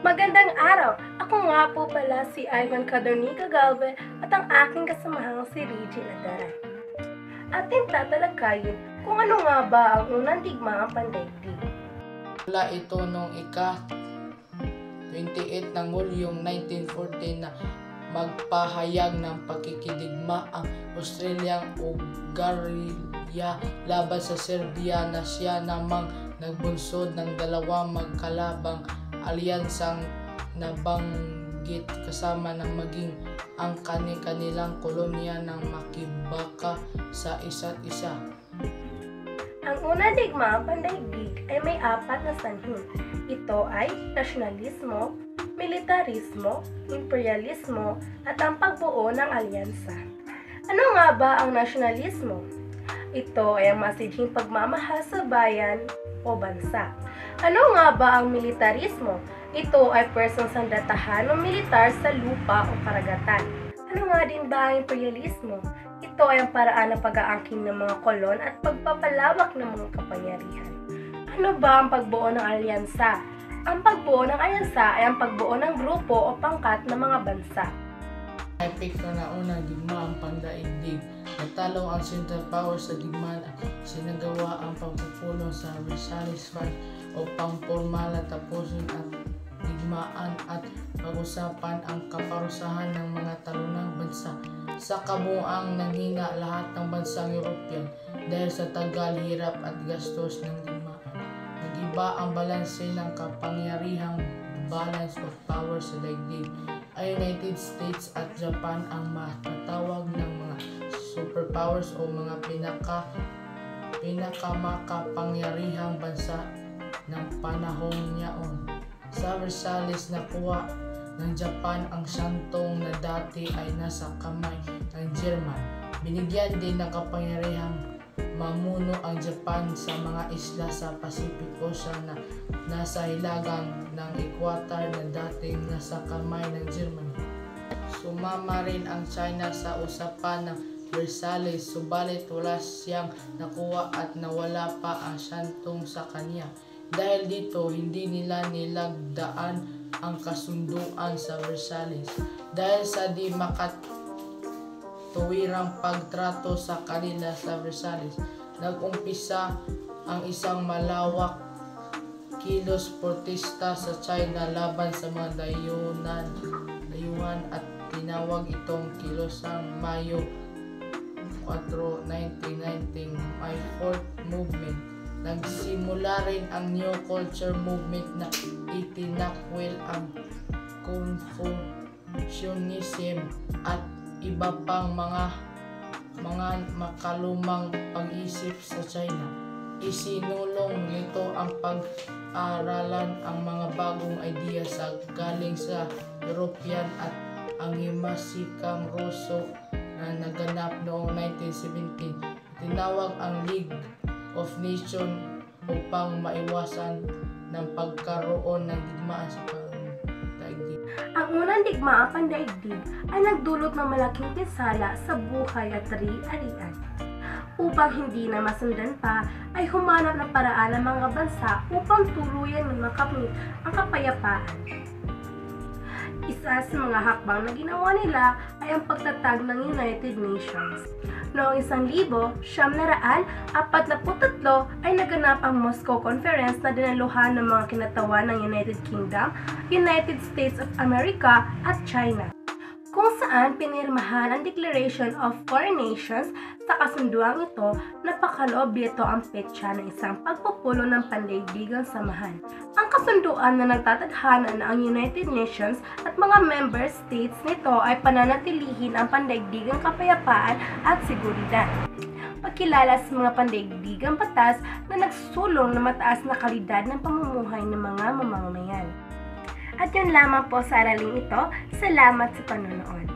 Magandang araw! Ako nga po pala si Ivan Cadornica Galvez at ang aking kasamahang si Reggie Lagaran. Ating tatalakayin kung ano nga ba ang unang digmaang pandaigdig. Mula ito noong ika-28 ng Hulyong 1914 na magpahayag ng pagkikidigma ang Australiang Ugaria laban sa Serbia na siya namang nagbunsod ng dalawang magkalabang alyansang nabanggit kasama ng maging ang kanilang kolonya ng makibaka sa isa't isa. Ang unang digmaang pandaigdig ay may apat na sanhi. Ito ay nasyonalismo, militarismo, imperialismo, at ang pagbuo ng alyansa. Ano nga ba ang nasyonalismo? Ito ay ang masidhing pagmamahal sa bayan o bansa. Ano nga ba ang militarismo? Ito ay persong sandatahan ng militar sa lupa o karagatan. Ano nga din ba ang imperialismo? Ito ay ang paraan ng pag-aangking ng mga kolon at pagpapalawak ng mga kapangyarihan. Ano ba ang pagbuo ng alyansa? Ang pagbuo ng alyansa ay ang pagbuo ng grupo o pangkat ng mga bansa. Epekto na unang digmaang pandaigdig. Natalo ang Central Power sa digmaan at sinagawa ang pagpupulong sa Versailles upang formal na tapusin ang digmaan at pag-usapan ang kaparusahan ng mga talunang bansa. Sa kabuuang nanghina lahat ng bansang European dahil sa tagal, hirap at gastos ng digmaan. Nag-iba ang balanse ng kapangyarihang balance of power sa daigdig. Ang United States at Japan ang matatawag ng mga superpowers o mga pinakamakapangyarihang bansa ng panahong niyaon. Sa Versailles nakuha ng Japan ang siyantong na dati ay nasa kamay ng German. Binigyan din ng kapangyarihang mamuno ang Japan sa mga isla sa Pacific Ocean na nasa hilagang ng Equator na dating nasa kamay ng Germany. Sumama rin ang China sa usapan ng Versailles, subalit wala siyang nakuha at nawala pa ang siyantong sa kanya. Dahil dito, hindi nila nilagdaan ang kasunduan sa Versailles. Dahil sa di makatuwirang pagtrato sa kanila sa Versailles, nag-umpisa ang isang malawak kilos protesta sa China laban sa mga dayuhan at tinawag itong kilosang Mayo 4, 1919, My Fourth Movement. Nagsimula rin ang New Culture Movement na itinakwil ang Confucianism at iba pang mga makalumang pag-isip sa China. Isinulong nito ang pag-aralan ang mga bagong ideya sa galing sa European at ang himasikang Ruso na naganap noong 1917. Tinawag ang League of Nations upang maiwasan ng pagkaroon ng digmaan sa pandaigdig. Ang unang digmaang pandaigdig ay nagdulot ng malaking pinsala sa buhay at ari-arian. Upang hindi na masundan pa, ay humanap ng paraan ng mga bansa upang tuluyan ng makamit ang kapayapaan. Isa sa mga hakbang na ginawa nila ay ang pagtatag ng United Nations. Noong 1943 ay naganap ang Moscow Conference na dinaluhan ng mga kinatawan ng United Kingdom, United States of America at China, kung saan pinirmahan ang Declaration of Foreign Nations. Sa kasunduang ito, napakaloob dito ang petsa ng isang pagpupulong ng pandaigdigang samahan. Ang kasunduan na nagtatadhana na ang United Nations at mga member states nito ay pananatilihin ang pandaigdigang kapayapaan at seguridad. Pagkilala sa mga pandaigdigang batas na nagsulong na mataas na kalidad ng pamumuhay ng mga mamamayan. At yun lamang po sa araling ito. Salamat sa panonood.